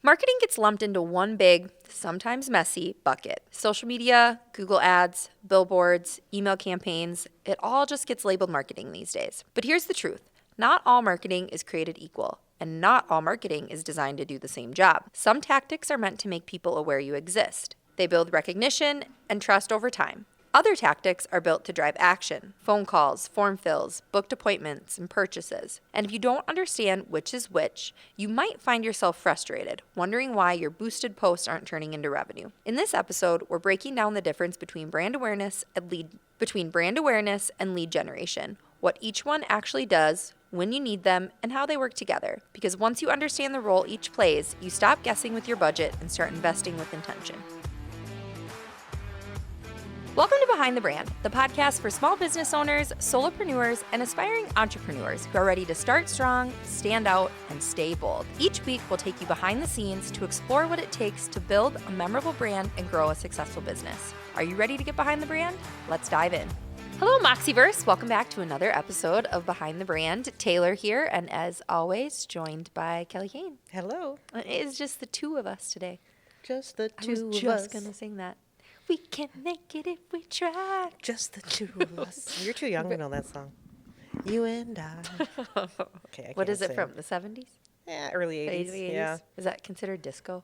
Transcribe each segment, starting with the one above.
Marketing gets lumped into one big, sometimes messy, bucket. Social media, Google ads, billboards, email campaigns, it all just gets labeled marketing these days. But here's the truth. Not all marketing is created equal, and not all marketing is designed to do the same job. Some tactics are meant to make people aware you exist. They build recognition and trust over time. Other tactics are built to drive action, phone calls, form fills, booked appointments, and purchases. And if you don't understand which is which, you might find yourself frustrated, wondering why your boosted posts aren't turning into revenue. In this episode, we're breaking down the difference between brand awareness and lead generation, what each one actually does, when you need them, and how they work together. Because once you understand the role each plays, you stop guessing with your budget and start investing with intention. Welcome to Behind the Brand, the podcast for small business owners, solopreneurs, and aspiring entrepreneurs who are ready to start strong, stand out, and stay bold. Each week, we'll take you behind the scenes to explore what it takes to build a memorable brand and grow a successful business. Are you ready to get behind the brand? Let's dive in. Hello, Moxieverse. Welcome back to another episode of Behind the Brand. Taylor here, and as always, joined by Kelly Kane. Hello. It's just the two of us today. Just the two of us. I was just going to sing that. We can make it if we try. Just the two of us. You're too young to know that song. You and I. Okay, what is it from? The 70s? Yeah, early 80s. Yeah. Is that considered disco?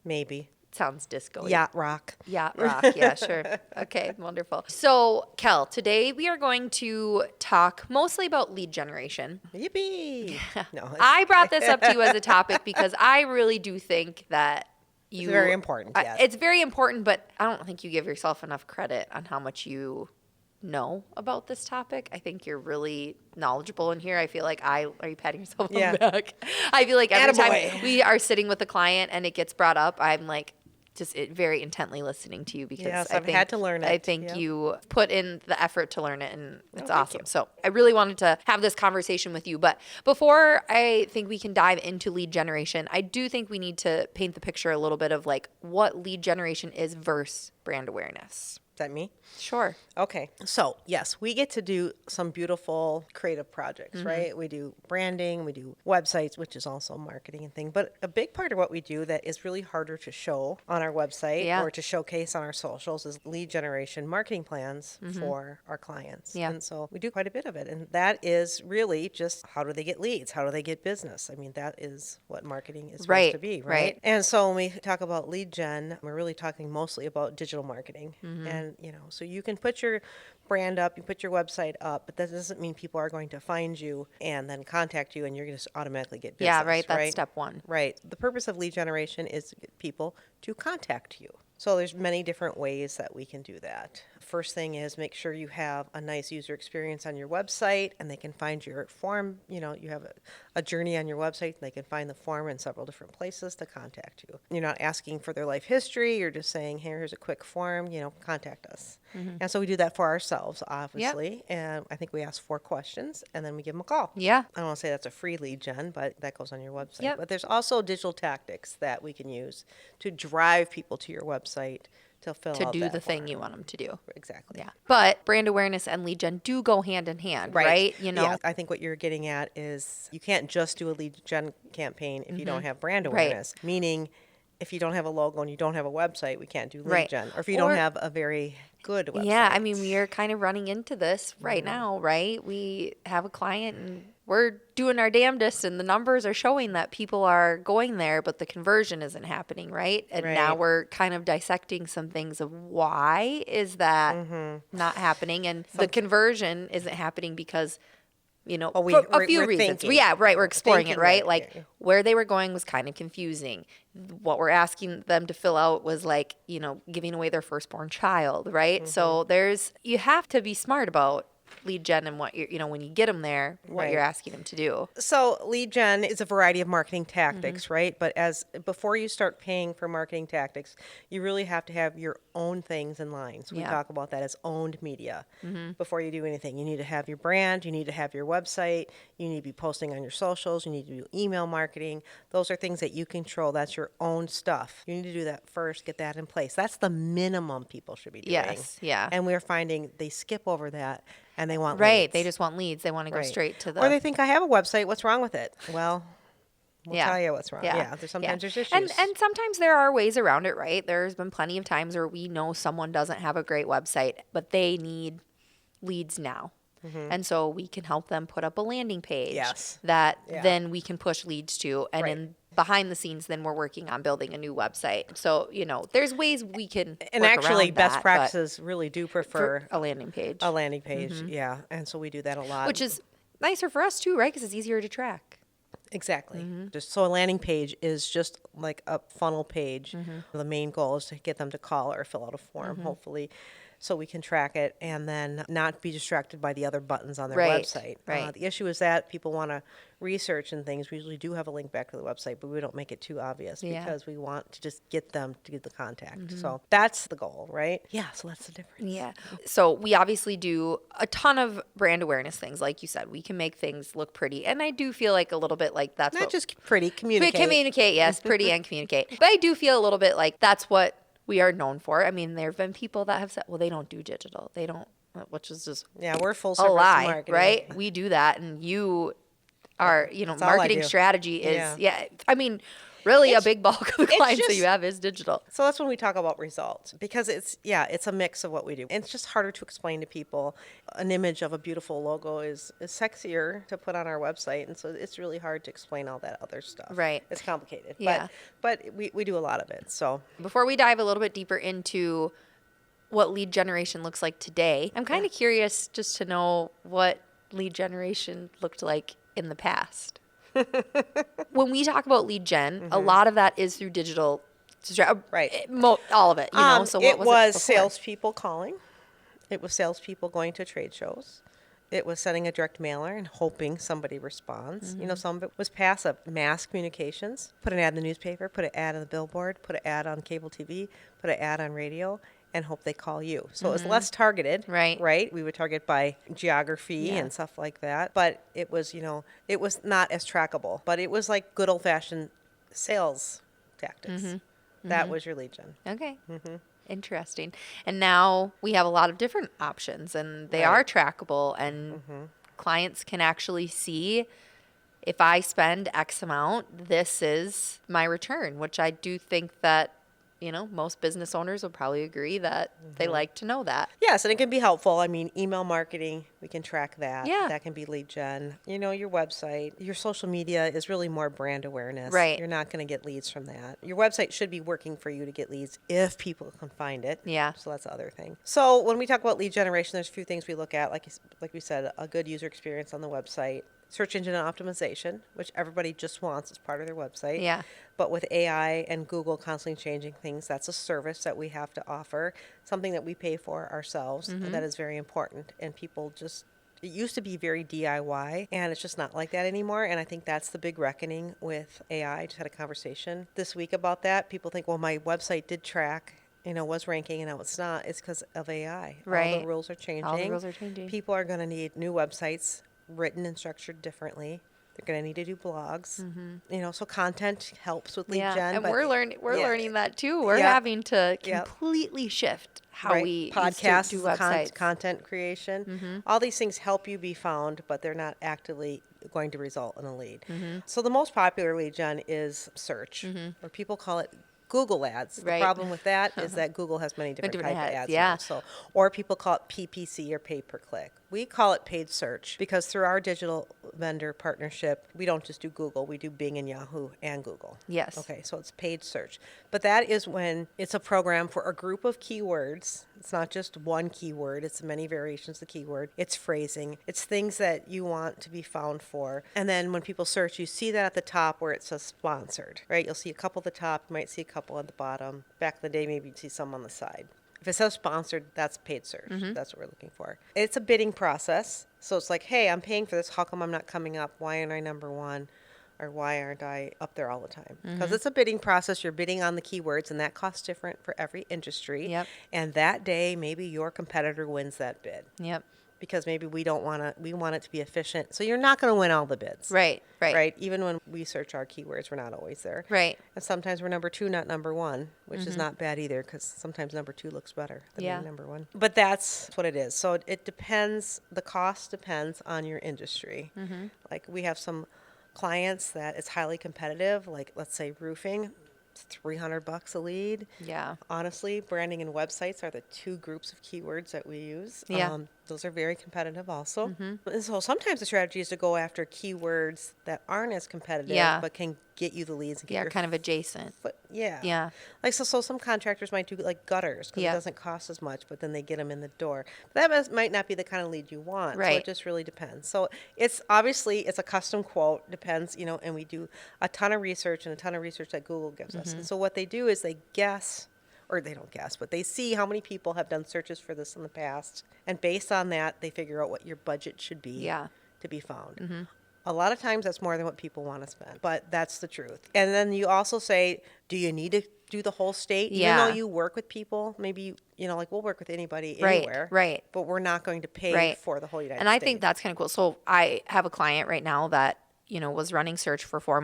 Maybe. Sounds disco. Yacht rock. Yacht rock. Yeah, sure. Okay, wonderful. So, Kel, today we are going to talk mostly about lead generation. Yippee. No, I brought this up to you as a topic because I really do think that it's very important. Yes. It's very important, but I don't think you give yourself enough credit on how much you know about this topic. I think you're really knowledgeable in here. I feel like are you patting yourself on the back? I feel like every time we are sitting with a client and it gets brought up, I'm like just very intently listening to you because I've had to learn it. I think you put in the effort to learn it, and it's awesome. So I really wanted to have this conversation with you. But before I think we can dive into lead generation, I do think we need to paint the picture a little bit of like what lead generation is versus brand awareness. Is that me? Sure. Okay. So, yes, we get to do some beautiful creative projects, right? We do branding, we do websites, which is also marketing and thing. But a big part of what we do that is really harder to show on our website or to showcase on our socials is lead generation marketing plans for our clients. Yeah. And so we do quite a bit of it. And that is really just how do they get leads? How do they get business? I mean, that is what marketing is supposed to be, right? And so when we talk about lead gen, we're really talking mostly about digital marketing. And, so you can put your brand up, you put your website up, but that doesn't mean people are going to find you and then contact you and you're going to automatically get business. Yeah, right. That's step one. Right. The purpose of lead generation is to get people to contact you. So there's many different ways that we can do that. First thing is make sure you have a nice user experience on your website and they can find your form. You have a journey on your website and they can find the form in several different places to contact you. You're not asking for their life history. You're just saying, here's a quick form, contact us. And so we do that for ourselves, obviously. Yep. And I think we ask 4 questions and then we give them a call. Yeah. I don't want to say that's a free lead gen, but that goes on your website. Yep. But there's also digital tactics that we can use to drive people to your website to fill out do that the thing form. you want them to do. Exactly. Yeah. But brand awareness and lead gen do go hand in hand, right? Yeah, I think what you're getting at is you can't just do a lead gen campaign if you don't have brand awareness. Meaning, if you don't have a logo and you don't have a website, we can't do lead gen. Or if you don't have a very good website. Yeah, I mean, we are kind of running into this right now, right? We have a client and we're doing our damnedest and the numbers are showing that people are going there, but the conversion isn't happening, right? And now we're kind of dissecting some things of why is that not happening, and the conversion isn't happening because for a few reasons. Thinking. Yeah, right. We're exploring it, right? Like where they were going was kind of confusing. What we're asking them to fill out was like, giving away their firstborn child, right? So you have to be smart about lead gen and what when you get them there, what you're asking them to do. So lead gen is a variety of marketing tactics, right? But before you start paying for marketing tactics, you really have to have your own things in line. So we talk about that as owned media. Before you do anything, you need to have your brand, you need to have your website, you need to be posting on your socials, you need to do email marketing. Those are things that you control. That's your own stuff. You need to do that first, get that in place. That's the minimum people should be doing. Yes, yeah. And we're finding they skip over that. And they want leads. Leads. They just want leads. They want to go straight to the... Or they think, I have a website. What's wrong with it? Well, We'll tell you what's wrong. Yeah, sometimes there's issues. And sometimes there are ways around it, right? There's been plenty of times where we know someone doesn't have a great website, but they need leads now. And so we can help them put up a landing page that then we can push leads to. And in behind the scenes, then we're working on building a new website. So, there's ways we can and work actually around best that, practices really do prefer for a landing page. Yeah. And so we do that a lot. Which is nicer for us too, right? Because it's easier to track. Exactly. Just so a landing page is just like a funnel page. The main goal is to get them to call or fill out a form, hopefully, so we can track it and then not be distracted by the other buttons on their website. Right. The issue is that people want to research and things. We usually do have a link back to the website, but we don't make it too obvious because we want to just get them to get the contact. So that's the goal, right? Yeah, so that's the difference. Yeah. So we obviously do a ton of brand awareness things. Like you said, we can make things look pretty. And I do feel like a little bit like that's Not what... just pretty, communicate. Communicate, yes, pretty and communicate. But I do feel a little bit like that's what we are known for. I mean, there have been people that have said, well, they don't do digital. They don't, which is just we're full a service lie, marketing. right? We do that. And you are, That's all I marketing do. strategy is, I mean, really a big bulk of the clients that you have is digital. So that's when we talk about results, because it's a mix of what we do. And it's just harder to explain to people. An image of a beautiful logo is sexier to put on our website. And so it's really hard to explain all that other stuff. Right. It's complicated. Yeah. But we do a lot of it. So Before we dive a little bit deeper into what lead generation looks like today, I'm kind of curious just to know what lead generation looked like in the past. When we talk about lead gen, a lot of that is through digital, right. All of it, So what it was before? salespeople calling. It was salespeople going to trade shows. It was sending a direct mailer and hoping somebody responds. Some of it was passive, mass communications. Put an ad in the newspaper, put an ad on the billboard, put an ad on cable TV, put an ad on radio, and hope they call you. So it was less targeted, right? We would target by geography and stuff like that. But it was, it was not as trackable. But it was like good old-fashioned sales tactics. That was your lead gen. Okay. Interesting. And now we have a lot of different options, and they are trackable, and clients can actually see, if I spend X amount, this is my return, which I do think that most business owners will probably agree that they like to know that. Yes, and it can be helpful. I mean, email marketing, we can track that. Yeah. That can be lead gen. Your website, your social media is really more brand awareness. Right. You're not going to get leads from that. Your website should be working for you to get leads if people can find it. Yeah. So that's the other thing. So when we talk about lead generation, there's a few things we look at. Like we said, a good user experience on the website. Search engine optimization, which everybody just wants as part of their website. Yeah. But with AI and Google constantly changing things, that's a service that we have to offer, something that we pay for ourselves. And that is very important. And people it used to be very DIY, and it's just not like that anymore. And I think that's the big reckoning with AI. I just had a conversation this week about that. People think, well, my website did track, was ranking, and now it's not. It's because of AI. Right. All the rules are changing. All the rules are changing. People are going to need new websites written and structured differently. They're going to need to do blogs. So content helps with lead gen. And but we're learning that too. We're having to completely shift how we podcasts, do websites. Content creation. All these things help you be found, but they're not actively going to result in a lead. So the most popular lead gen is search, or people call it Google ads. The problem with that is that Google has many different types of ads. Yeah. Now. So, or people call it PPC, or pay per click. We call it paid search because through our digital vendor partnership, we don't just do Google, we do Bing and Yahoo and Google. Yes. Okay, so it's paid search. But that is when it's a program for a group of keywords. It's not just one keyword, it's many variations of the keyword. It's phrasing. It's things that you want to be found for. And then when people search, you see that at the top where it says sponsored, right? You'll see a couple at the top, you might see a couple at the bottom. Back in the day, maybe you'd see some on the side. If it says sponsored, that's paid search. That's what we're looking for. It's a bidding process. So it's like, hey, I'm paying for this. How come I'm not coming up? Why aren't I number one? Or why aren't I up there all the time? Because it's a bidding process. You're bidding on the keywords, and that costs different for every industry. Yep. And that day, maybe your competitor wins that bid. Yep. Because maybe we want it to be efficient. So you're not going to win all the bids. Right. Even when we search our keywords, we're not always there. Right. And sometimes we're number two, not number one, which is not bad either, because sometimes number two looks better than being number one. But that's what it is. So it depends. The cost depends on your industry. Like we have some clients that it's highly competitive, like let's say roofing, it's $300 a lead. Yeah. Honestly, branding and websites are the two groups of keywords that we use. Yeah. Those are very competitive also. And so sometimes the strategy is to go after keywords that aren't as competitive, Yeah. but can get you the leads and get Yeah, your kind of adjacent. foot. Yeah. Yeah. Like, so some contractors might do like gutters because Yeah. it doesn't cost as much, but then they get them in the door. But that might not be the kind of lead you want. So Right. it just really depends. So it's obviously, it's a custom quote, depends, and we do a ton of research and a ton of research that Google gives us. And so what they do is they guess, or they don't guess, but they see how many people have done searches for this in the past. And based on that, they figure out what your budget should be Yeah. to be found. A lot of times that's more than what people want to spend, but that's the truth. And then you also say, do you need to do the whole state? Yeah. Even though you work with people, maybe, like we'll work with anybody Right, anywhere. right. But we're not going to pay Right. for the whole United And States. I think that's kind of cool. So I have a client right now that, was running search for 4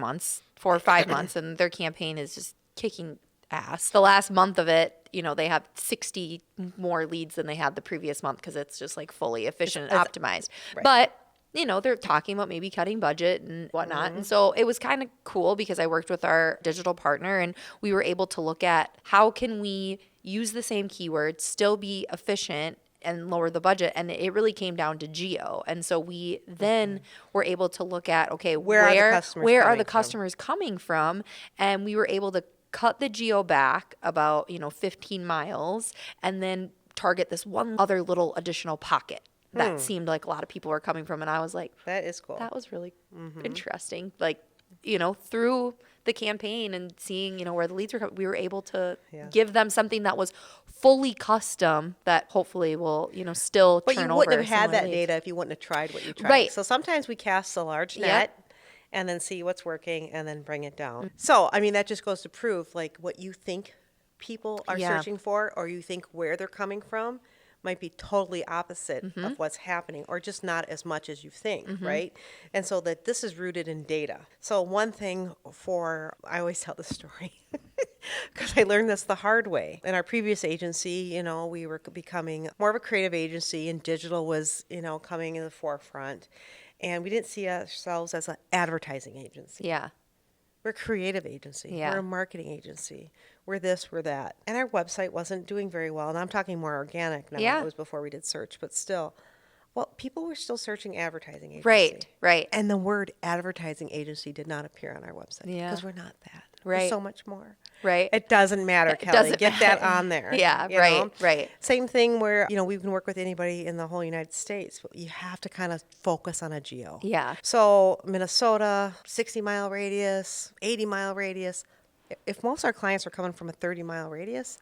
or 5 months, and their campaign is just kicking ass. The last month of it, they have 60 more leads than they had the previous month because it's just like fully efficient and optimized. Right. But they're talking about maybe cutting budget and whatnot. And so it was kind of cool because I worked with our digital partner and we were able to look at how can we use the same keywords, still be efficient and lower the budget. And it really came down to geo. And so we then were able to look at, okay, Where are the customers where are coming the from? customers coming from? And we were able to cut the geo back about, 15 miles and then target this one other little additional pocket that seemed like a lot of people were coming from. And I was like, That is cool. that was really interesting. Like, through the campaign and seeing, where the leads were coming, we were able to Yeah. give them something that was fully custom that hopefully will, still But turn you over wouldn't have had similar that leads. data if you wouldn't have tried what you tried. Right. So sometimes we cast a large Yep. net and then see what's working and then bring it down. So, I mean, that just goes to prove like what you think people are Yeah. searching for or you think where they're coming from might be totally opposite of what's happening or just not as much as you think, right? And so that this is rooted in data. So one thing I always tell this story because I learned this the hard way. In our previous agency, we were becoming more of a creative agency and digital was, coming in the forefront. And we didn't see ourselves as an advertising agency. Yeah. We're a creative agency. Yeah. We're a marketing agency. We're this, we're that. And our website wasn't doing very well. And I'm talking more organic now. Yeah. It was before we did search, but still. Well, people were still searching advertising agency. Right. And the word advertising agency did not appear on our website. Yeah. Because we're not that. Right. We're so much more. Right. It doesn't matter, Kelly. doesn't Get that matter. on there. Yeah, you right, know? right. Same thing where, we can work with anybody in the whole United States, but you have to kind of focus on a geo. Yeah. So Minnesota, 60-mile radius, 80-mile radius. If most of our clients are coming from a 30-mile radius,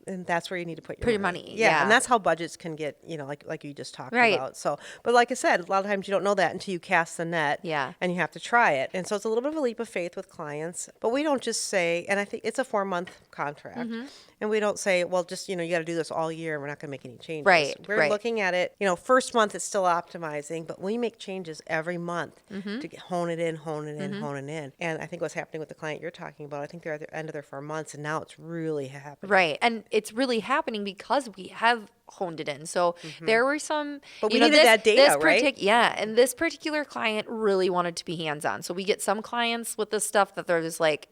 then that's where you need to put your money. Yeah. And that's how budgets can get, like you just talked Right. about. So, but like I said, a lot of times you don't know that until you cast the net. Yeah. And you have to try it. And so it's a little bit of a leap of faith with clients. But we don't just say, and I think it's a 4-month contract. Mm-hmm. And we don't say, well, just, you got to do this all year and we're not going to make any changes. Right, We're right. looking at it, first month it's still optimizing, but we make changes every month Mm-hmm. to hone it in. And I think what's happening with the client you're talking about, I think they're at the end of their 4 months and now it's really happening. Right. And it's really happening because we have honed it in. So there were some, But we needed that data, right? Yeah. And this particular client really wanted to be hands-on. So we get some clients with this stuff that they're just like,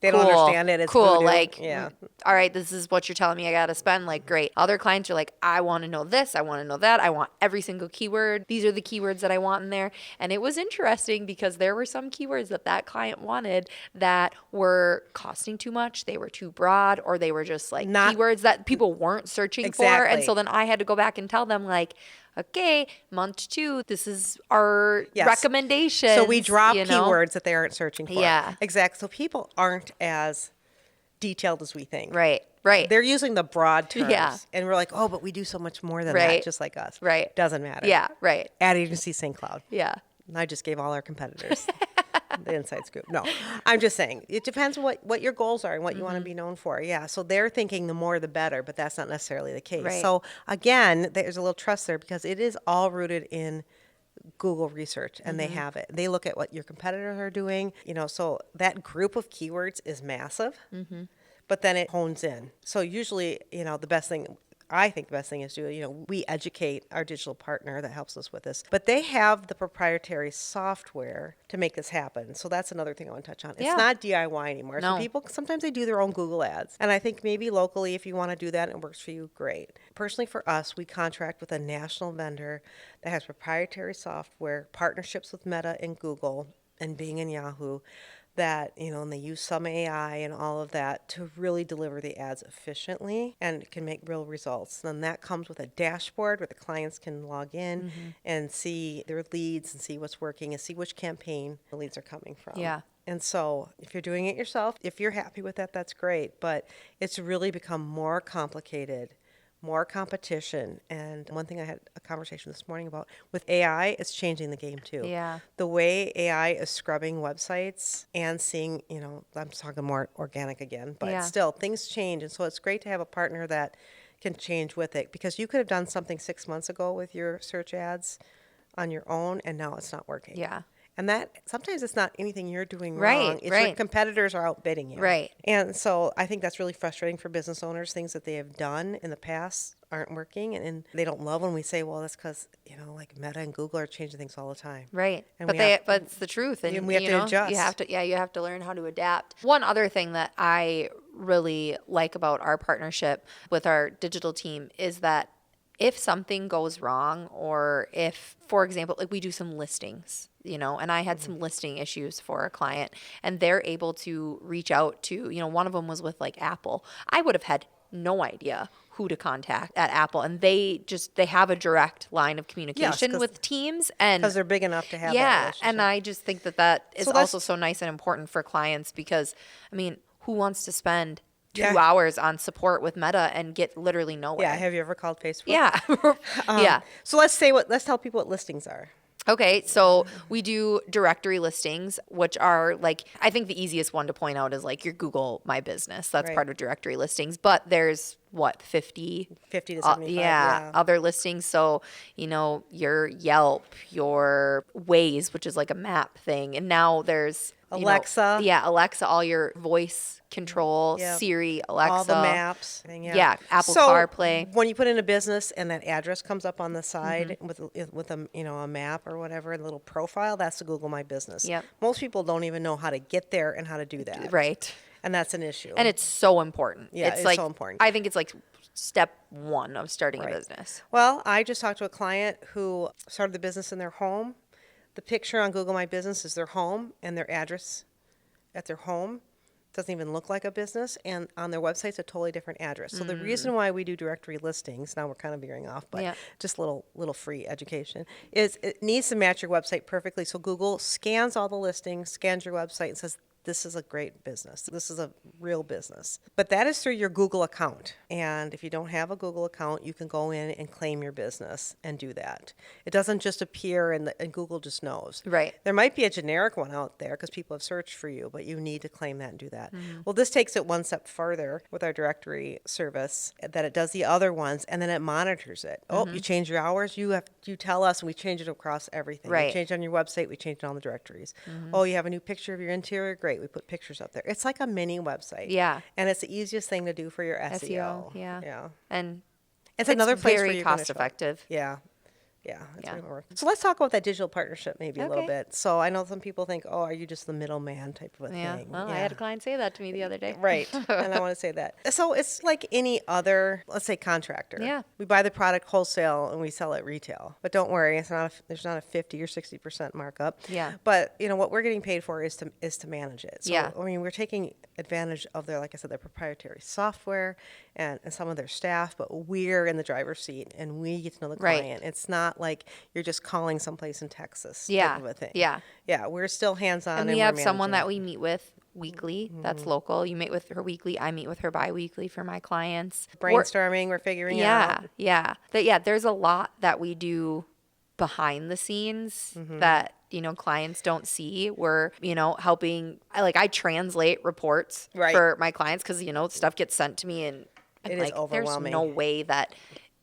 They don't cool, understand it. It's cool. voodoo. Like, yeah. all right, this is what you're telling me I got to spend. Like, great. Other clients are like, I want to know this. I want to know that. I want every single keyword. These are the keywords that I want in there. And it was interesting because there were some keywords that client wanted that were costing too much. They were too broad, or they were just like keywords that people weren't searching for. And Exactly. so then I had to go back and tell them like, okay, month 2, this is our Yes. recommendation. So we drop keywords that they aren't searching for. Yeah. Exactly. So people aren't as detailed as we think. Right. They're using the broad terms. Yeah. And we're like, oh, but we do so much more than Right. that, just like us. Right. Doesn't matter. Yeah, right. Ad agency St. Cloud. Yeah. I just gave all our competitors the inside scoop. No, I'm just saying it depends what your goals are and what you want to be known for. Yeah. So they're thinking the more the better, but that's not necessarily the case. Right. So again, there's a little trust there because it is all rooted in Google research and they have it. They look at what your competitors are doing, so that group of keywords is massive, but then it hones in. So usually, the best thing I think the best thing is we educate our digital partner that helps us with this, but they have the proprietary software to make this happen. So that's another thing I want to touch on. Yeah. It's not DIY anymore. No. So people, sometimes they do their own Google ads. And I think maybe locally, if you want to do that and it works for you, great. Personally, for us, we contract with a national vendor that has proprietary software, partnerships with Meta and Google and Bing and Yahoo, that, and they use some AI and all of that to really deliver the ads efficiently and can make real results. And that comes with a dashboard where the clients can log in and see their leads and see what's working and see which campaign the leads are coming from. Yeah. And so if you're doing it yourself, if you're happy with that, that's great. But it's really become more complicated, more competition. And one thing I had a conversation this morning about with AI, it's changing the game too. Yeah. The way AI is scrubbing websites and seeing, I'm talking more organic again, but Yeah. still things change. And so it's great to have a partner that can change with it, because you could have done something 6 months ago with your search ads on your own and now it's not working. Yeah. And that sometimes it's not anything you're doing Right, wrong. It's your right. competitors are outbidding you. Right. And so I think that's really frustrating for business owners. Things that they have done in the past aren't working. And they don't love when we say, well, that's because, like Meta and Google are changing things all the time. Right. And But but it's the truth. And we have to adjust. You have to learn how to adapt. One other thing that I really like about our partnership with our digital team is that if something goes wrong, or if, for example, like we do some listings, and I had some listing issues for a client, and they're able to reach out to, one of them was with like Apple. I would have had no idea who to contact at Apple, and they have a direct line of communication with teams, and because they're big enough to have that yeah, relationship. and I just think that is So that's- also so nice and important for clients, because I mean, who wants to spend 2 Yeah. hours on support with Meta and get literally nowhere? Yeah. Have you ever called Facebook? Yeah. Yeah. So let's tell people what listings are. Okay, so we do directory listings, which are like, I think the easiest one to point out is like your Google My Business. That's Right. part of directory listings. But there's 50 50 to 75. yeah, other listings. So, your Yelp, your Waze, which is like a map thing. And now there's Alexa. Alexa, all your voice control, Yep. Siri, Alexa. All the maps. Yeah, Apple So CarPlay. when you put in a business and that address comes up on the side Mm-hmm. with a map or whatever, a little profile, that's the Google My Business. Yep. Most people don't even know how to get there and how to do that. Right. And that's an issue. And it's so important. Yeah, it's like, so important. I think it's like step one of starting a Right. business. Well, I just talked to a client who started the business in their home. The picture on Google My Business is their home, and their address at their home doesn't even look like a business, and on their website it's a totally different address. So the reason why we do directory listings, now we're kind of veering off, but Yeah. just little free education, is it needs to match your website perfectly. So Google scans all the listings, scans your website, and says, this is a great business. This is a real business. But that is through your Google account. And if you don't have a Google account, you can go in and claim your business and do that. It doesn't just appear and Google just knows. Right. There might be a generic one out there because people have searched for you, but you need to claim that and do that. Well, this takes it one step further with our directory service, that it does the other ones and then it monitors it. Oh, you change your hours, you tell us, and we change it across everything. Right. You change it on your website, we change it on the directories. Oh, you have a new picture of your interior, great. We put pictures up there. It's like a mini website. Yeah. And it's the easiest thing to do for your SEO. yeah. Yeah. And It's another place where very you're gonna cost show up. effective. Yeah. Yeah, it's Yeah. really work. So let's talk about that digital partnership maybe a little Okay. bit. So I know some people think, oh, are you just the middleman type of a Yeah. thing? Well, I had a client say that to me the other day. Right. And I want to say that. So it's like any other, let's say, contractor. Yeah. We buy the product wholesale and we sell it retail. But don't worry, there's not a 50 or 60% markup. Yeah. But what we're getting paid for is to manage it. So Yeah. I mean, we're taking advantage of their, like I said, their proprietary software and some of their staff, but we're in the driver's seat and we get to know the Right. client. It's not like you're just calling someplace in Texas Yeah. type of a thing. Yeah. Yeah, we're still hands-on. And we we're have someone that managing. we meet with weekly that's local. You meet with her weekly. I meet with her bi-weekly for my clients. Brainstorming, we're figuring Yeah. out. Yeah. There's a lot that we do behind the scenes that, clients don't see. We're, helping. I translate reports Right. for my clients because, stuff gets sent to me and It is there's overwhelming. no way that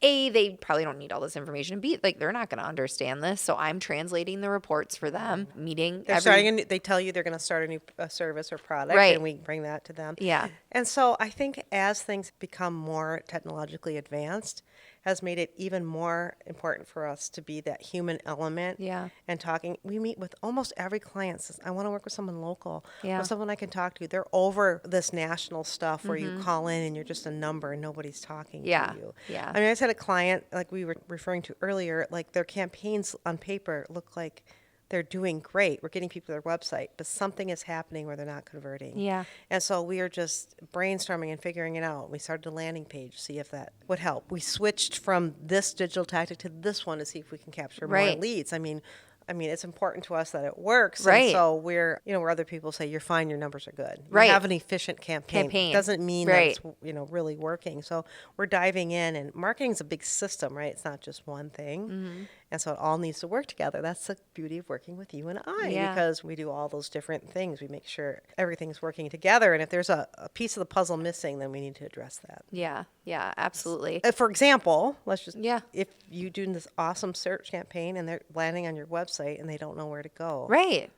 A, they probably don't need all this information. B, like they're not going to understand this. So I'm translating the reports for them, meeting They're every starting they tell you they're going to start a new service or product, Right. and we bring that to them. Yeah. And so I think as things become more technologically advanced, has made it even more important for us to be that human element. Yeah. And talking. We meet with almost every client says, I want to work with someone local Yeah. or someone I can talk to. They're over this national stuff where you call in and you're just a number and nobody's talking Yeah. to you. Yeah. I mean, I just had a client, like we were referring to earlier, like their campaigns on paper look like they're doing great. We're getting people to their website, but something is happening where they're not converting. Yeah. And so we are just brainstorming and figuring it out. We started a landing page, see if that would help. We switched from this digital tactic to this one to see if we can capture more Right. leads. I mean, it's important to us that it works. Right. And so we're, where other people say, you're fine, your numbers are good. Right. You have an efficient campaign. Doesn't mean Right. that it's, really working. So we're diving in, and marketing's a big system, right? It's not just one thing. Mm-hmm. And so it all needs to work together. That's the beauty of working with you and I, Yeah. because we do all those different things. We make sure everything's working together. And if there's a piece of the puzzle missing, then we need to address that. Yeah. Yeah. Absolutely. For example, Yeah. if you do this awesome search campaign and they're landing on your website and they don't know where to go. Right.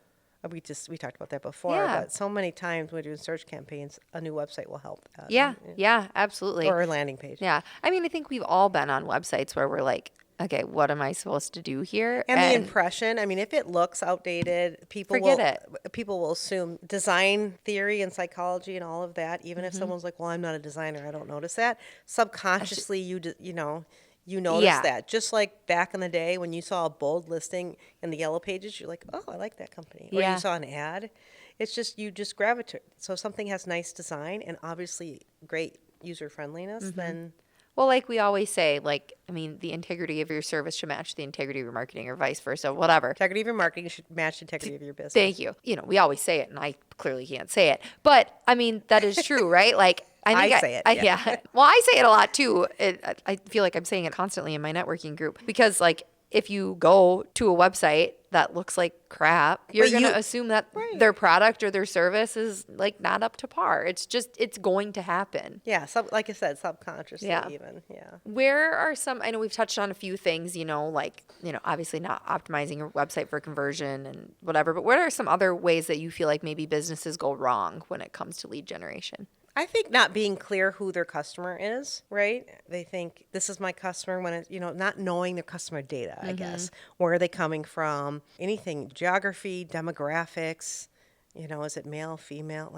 We talked about that before, Yeah. but so many times when we're doing search campaigns, a new website will help that. Yeah. Yeah. Absolutely. Or a landing page. Yeah. I mean, I think we've all been on websites where we're like, okay, what am I supposed to do here? And the impression, if it looks outdated, Forget people will assume design theory and psychology and all of that. Even Mm-hmm. if someone's like, well, I'm not a designer, I don't notice that. Subconsciously, you notice Yeah. that. Just like back in the day when you saw a bold listing in the yellow pages, you're like, oh, I like that company. Or Yeah. you saw an ad. It's just, you just gravitate. So if something has nice design and obviously great user friendliness, Mm-hmm. then Well, like we always say, the integrity of your service should match the integrity of your marketing or vice versa, whatever. integrity of your marketing should match the integrity of your business. Thank you. We always say it, and I clearly can't say it. But, that is true, right? I think I say it, yeah. Well, I say it a lot, too. I feel like I'm saying it constantly in my networking group because, if you go to a website that looks like crap, you're But going you- to assume that Right. their product or their service is, not up to par. It's going to happen. Yeah, like I said, subconsciously Yeah. even. Yeah. Where are some, I know we've touched on a few things, obviously not optimizing your website for conversion and whatever, but what are some other ways that you feel like maybe businesses go wrong when it comes to lead generation? I think not being clear who their customer is, right? They think this is my customer when it's, not knowing their customer data, I guess. Where are they coming from? Anything, geography, demographics, is it male, female?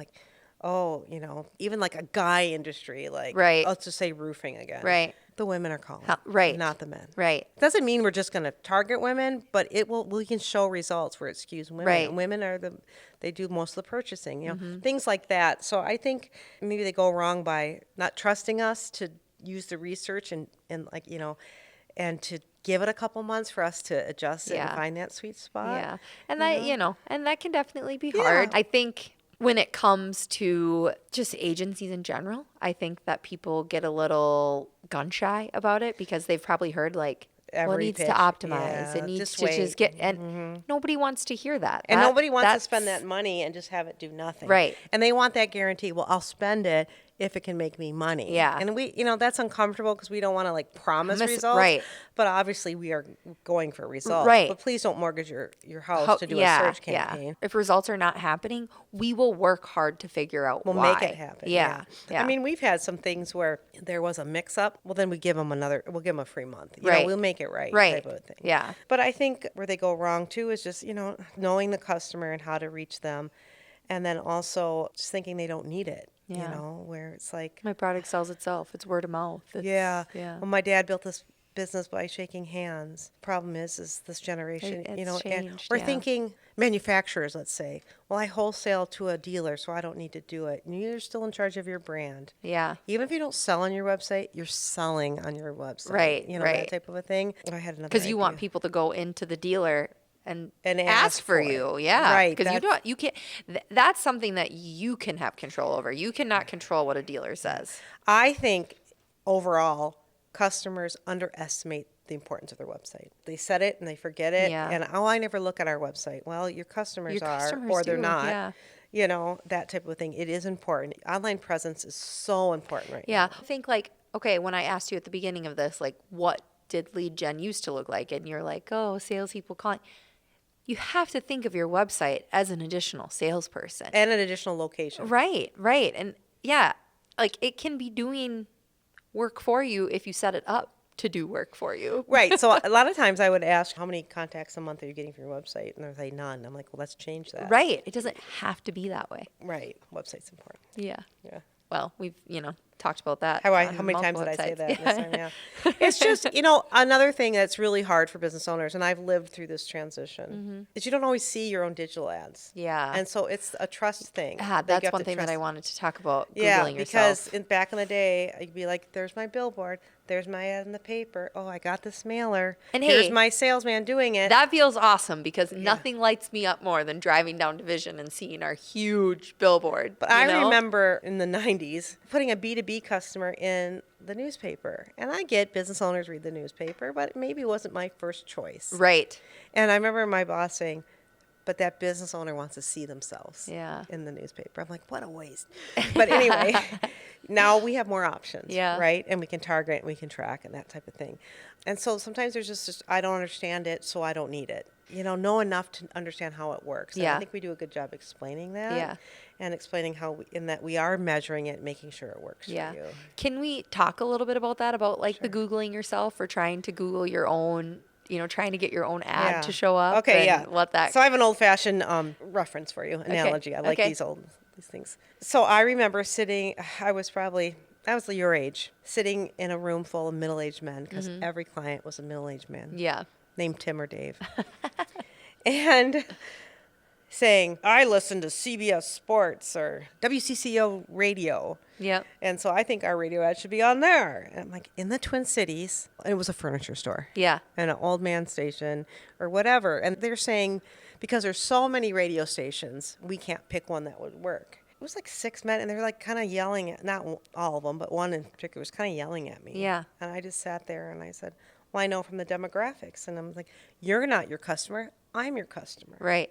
Even like a guy industry, Right. let's just say roofing again. Right. The women are calling. Right. Not the men. Right. Doesn't mean we're just going to target women, but we can show results where it skews women. Right. And women they do most of the purchasing, things like that. So I think maybe they go wrong by not trusting us to use the research and to give it a couple months for us to adjust it Yeah. and find that sweet spot. Yeah. And and that can definitely be hard. I think when it comes to just agencies in general, I think that people get a little gun shy about it because they've probably heard it Every needs pitch. to optimize. Yeah, It needs just to wait. just get, and nobody wants to hear that. And nobody wants to that's- spend that money and just have it do nothing. Right. And they want that guarantee. Well, I'll spend it if it can make me money. Yeah. And we, that's uncomfortable because we don't want to promise results. Right. But obviously we are going for results. Right. But please don't mortgage your house to do a search campaign. Yeah. If results are not happening, we will work hard to figure out We'll why. make it happen. Yeah. I mean, we've had some things where there was a mix up. Well, then we'll give them a free month. Right. We'll make it right. Right. Type of thing. Yeah. But I think where they go wrong too is just, knowing the customer and how to reach them. And then also just thinking they don't need it, Yeah. where it's like, My product sells itself. It's word of mouth. yeah. Yeah. Well, my dad built this business by shaking hands. Problem is this generation, It's and changed, we're yeah. thinking manufacturers, let's say, well, I wholesale to a dealer, so I don't need to do it. And you're still in charge of your brand. Yeah. Even if you don't sell on your website, you're selling on your website. Right, That right. type of a thing. I had another Because you want idea. people to go into the dealer and And ask ask for for it. you. Yeah. Right, Because that's- you can't, that's something that you can have control over. You cannot control what a dealer says. I think overall, customers underestimate the importance of their website. They set it and they forget it. Yeah. And, I never look at our website. Well, your customers Your are, customers or they're do, not. yeah. That type of thing. It is important. Online presence is so important right Yeah. now. Think okay, when I asked you at the beginning of this, like, what did lead gen used to look like? And you're like, oh, salespeople calling. You have to think of your website as an additional salesperson. And an additional location. Right, right. And yeah, like it can be doing work for you if you set it up to do work for you. Right. So a lot of times I would ask, how many contacts a month are you getting from your website? And they'd say none. I'm like, well, let's change that. Right. It doesn't have to be that way. Right. Website's important. Yeah. Yeah. Well, we've, talked about that. How on many times multiple did I say websites. that this time? Yeah. It's just, another thing that's really hard for business owners, and I've lived through this transition, is you don't always see your own digital ads. Yeah. And so it's a trust thing. Ah, That you that's have one to thing that trust. I wanted to talk about. Yeah, Googling because yourself. back in the day, you'd be like, there's my billboard, there's my ad in the paper, oh, I got this mailer, And here's hey, my salesman doing it. That feels awesome because nothing lights me up more than driving down Division and seeing our huge billboard. But I remember in the 90s putting a B2B customer in the newspaper. And I get business owners read the newspaper, but it maybe wasn't my first choice. Right. And I remember my boss saying, but that business owner wants to see themselves Yeah. in the newspaper. I'm like, what a waste. But anyway, now we have more options, Yeah. right? And we can target and we can track and that type of thing. And so sometimes there's just I don't understand it, so I don't need it. Know enough to understand how it works. And Yeah. I think we do a good job explaining that. Yeah. And explaining how, in that we are measuring it, making sure it works Yeah. for you. Can we talk a little bit about that? About like the Googling yourself or trying to Google your own, trying to get your own ad Yeah. to show up? Okay, and yeah. What that. So I have an old-fashioned reference for you, analogy. I like okay. these things. So I remember sitting, I was your age, sitting in a room full of middle-aged men, because every client was a middle-aged man Yeah. named Tim or Dave. And saying, I listen to CBS Sports or WCCO radio. Yep. And so I think our radio ad should be on there. And I'm like, in the Twin Cities, and it was a furniture store. Yeah. And an old man station or whatever. And they're saying, because there's so many radio stations, we can't pick one that would work. It was like 6 men, and they're like kind of yelling at, not all of them, but one in particular was kind of yelling at me. Yeah. And I just sat there and I said, well, I know from the demographics. And I'm like, you're not your customer. I'm your customer. Right.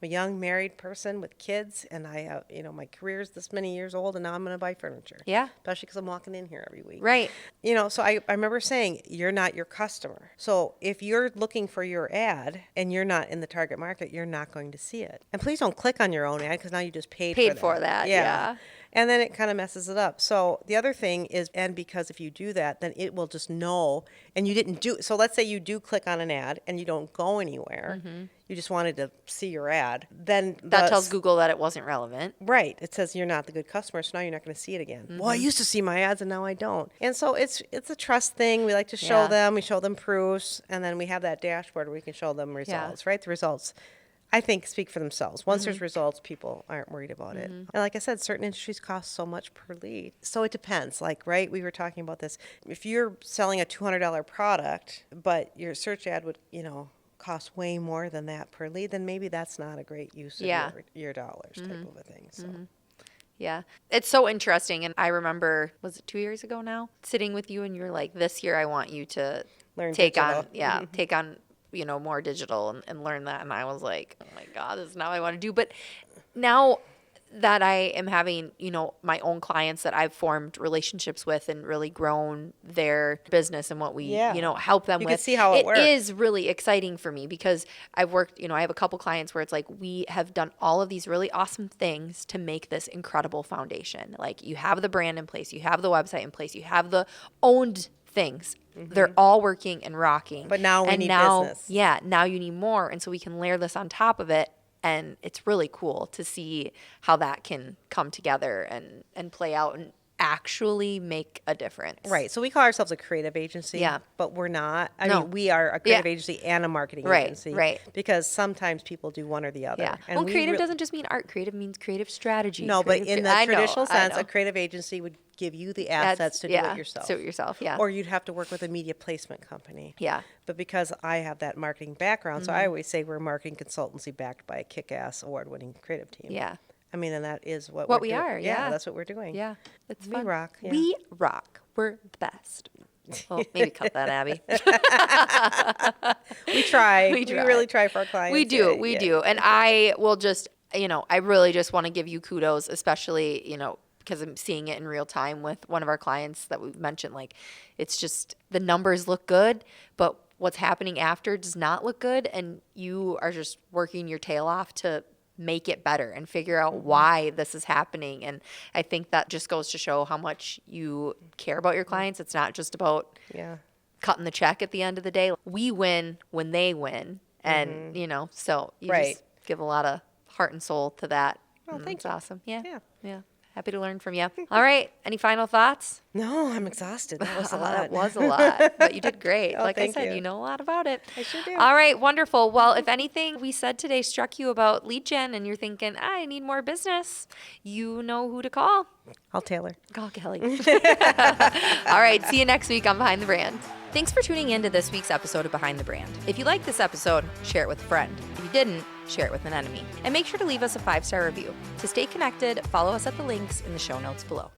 I'm a young married person with kids, and I have, my career's this many years old, and now I'm going to buy furniture. Yeah. Especially because I'm walking in here every week. Right. So I remember saying, you're not your customer. So if you're looking for your ad and you're not in the target market, you're not going to see it. And please don't click on your own ad, because now you just paid For that. Yeah. And then it kind of messes it up. So the other thing is, and because if you do that, then it will just know, and you didn't do, so let's say you do click on an ad and you don't go anywhere. You just wanted to see your ad. Then That tells Google that it wasn't relevant. Right. It says you're not the good customer, so now you're not going to see it again. Well, I used to see my ads and now I don't. And so it's a trust thing. We like to show Yeah. them. We show them proofs, and then we have that dashboard where we can show them results, right? The results, I think, speak for themselves. Once there's results, people aren't worried about it. And like I said, certain industries cost so much per lead. So it depends. Like, right, we were talking about this. If you're selling a $200 product, but your search ad would, cost way more than that per lead, then maybe that's not a great use of Yeah. your dollars type of a thing. So. Yeah. It's so interesting. And I remember, was it 2 years ago now? Sitting with you and you're like, this year I want you to Learn take digital. on, take on, more digital and learn that. And I was like, oh my God, this is not what I want to do. But now that I am having, my own clients that I've formed relationships with and really grown their business and what we, Yeah. help them You with. can see how it works. It is really exciting for me because I've worked, I have a couple clients where it's like, we have done all of these really awesome things to make this incredible foundation. Like you have the brand in place, you have the website in place, you have the owned things. They're all working and rocking. But now we need business. Yeah, now you need more. And so we can layer this on top of it. And it's really cool to see how that can come together and play out and actually make a difference. Right. So we call ourselves a creative agency. Yeah. But we're not. I No. mean, we are a creative Yeah. agency and a marketing Right, agency. right. Because sometimes people do one or the other. Yeah. And Well, we creative re- doesn't just mean art. Creative means creative strategy. No, but in the I know, traditional I sense, know. a creative agency would give you the That's- assets to do yeah, it yourself. Do it yourself, yeah. Or you'd have to work with a media placement company. Yeah. But because I have that marketing background, so I always say we're a marketing consultancy backed by a kick-ass award-winning creative team. Yeah. I mean, and that is what We we're doing. are, yeah. That's what we're doing. Yeah. It's We fun. rock, yeah. We rock. We're the best. Well, maybe cut that, Abby. We try. We try. really try for our clients. We do. Yeah, We yeah. do. And I will just, I really just want to give you kudos, especially, because I'm seeing it in real time with one of our clients that we've mentioned. Like, it's just the numbers look good, but what's happening after does not look good. And you are just working your tail off to make it better and figure out why this is happening. And I think that just goes to show how much you care about your clients. It's not just about Yeah. cutting the check at the end of the day. We win when they win. And, so you Right. just give a lot of heart and soul to that. Well, thank It's you. awesome. Yeah. Yeah. Yeah. Happy to learn from you. All right. Any final thoughts? No, I'm exhausted. That was a lot. That was a lot, but you did great. Oh, Like I thank said, you. you know a lot about it. I sure do. All right, wonderful. Well, if anything we said today struck you about lead gen and you're thinking, I need more business, you know who to call. I'll Taylor. Call Kelly. All right, see you next week on Behind the Brand. Thanks for tuning in to this week's episode of Behind the Brand. If you liked this episode, share it with a friend. If you didn't, share it with an enemy. And make sure to leave us a 5-star review. To stay connected, follow us at the links in the show notes below.